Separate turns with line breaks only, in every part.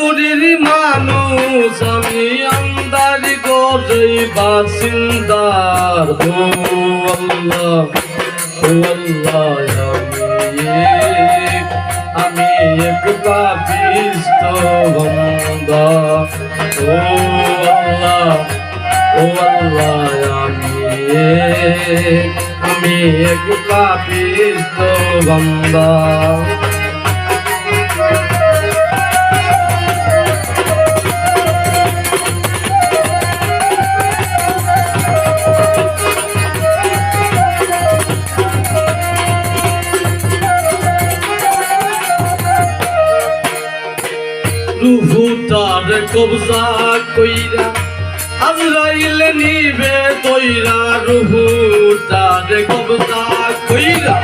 পুরীর মানুষ আমি আন্দার করে বাসিন্দার ও আল্লাহ আমি এক পাপিষ্ট বান্দা ও আল্লাহ আমি এক পাপিষ্ট বান্দা রুহুটার কবজা কইরা আজরাইল নিবে তৈরা রুহুটার কবজা কইরা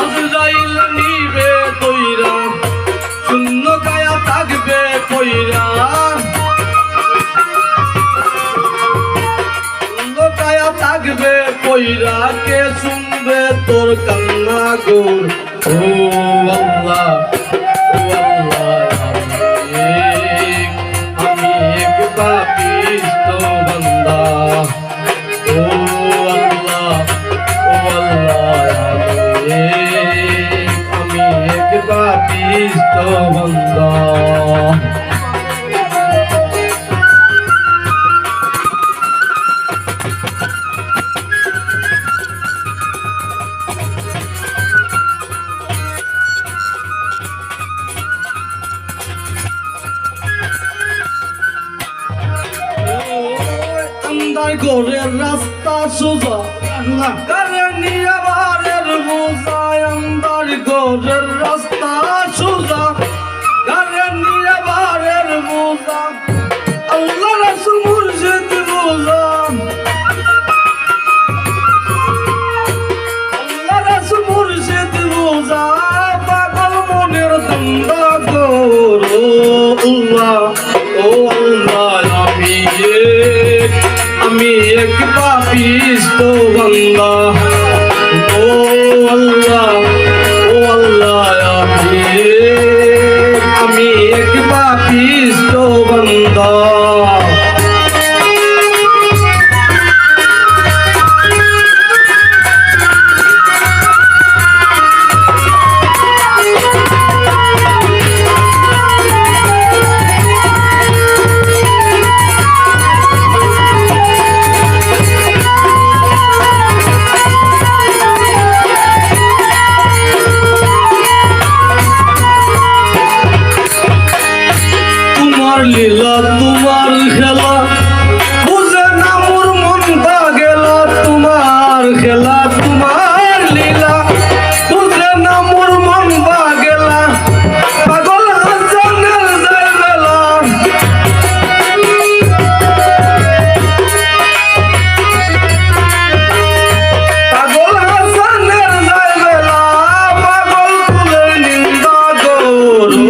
আজরাইল নিবে তৈরা শূন্য কায়া থাকবে কইরা শূন্য কায়া থাকবে কইরা কে শুনবে তোর কান্না গোর ও আল্লাহ পাপিষ্ট বান্দা ও আল্লাহ আমি এক পাপিষ্ট বান্দা ঘরের রাস্তা সোজা কারে নিয়ে বারের বোঝা আন্দার ঘরের রাস্তা সোজা কারে নিয়ে বারের বোঝা আল্লাহ রাসূল মুর্শিদ বোঝা আল্লাহ রাসূল মুর্শিদ বোঝা পাগল মনের দন্দা করো আল্লাহ ও আল্লাহ আমি এক পাপিষ্ট বান্দা ও আল্লাহ আমি এক পাপিষ্ট বান্দা লীলা তোমার খেলা বুঝে না মোর মনটা গেলা তোমার খেলা তোমার লীলা বুঝে না মোর মনটা গেলা পাগল হাসানের যায় বেলা পাগল হাসানের যায় বেলা পাগল ফুলের নিন্দা করো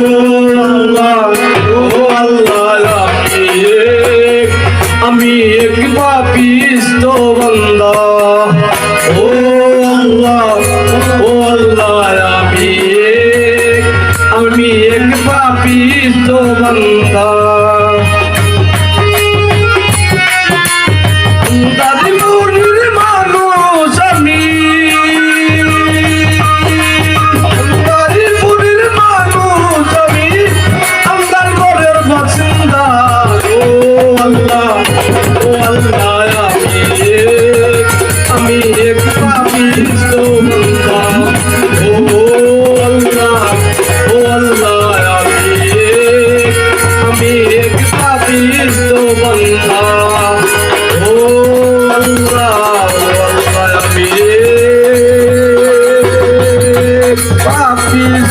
আমি এক পাপিষ্ট বান্দা ও আল্লাহ আমি এক পাপিষ্ট বান্দা দাদিপুরের মানুষ আমি দাদিপুরের মানুষ আমি আমার ঘরের বাসিন্দা ও আল্লাহ আমি এক পাপিষ্ট বান্দা ও আল্লাহ আমি এক পাপিষ্ট বান্দা ও আল্লাহ আমি এক পাপিষ্ট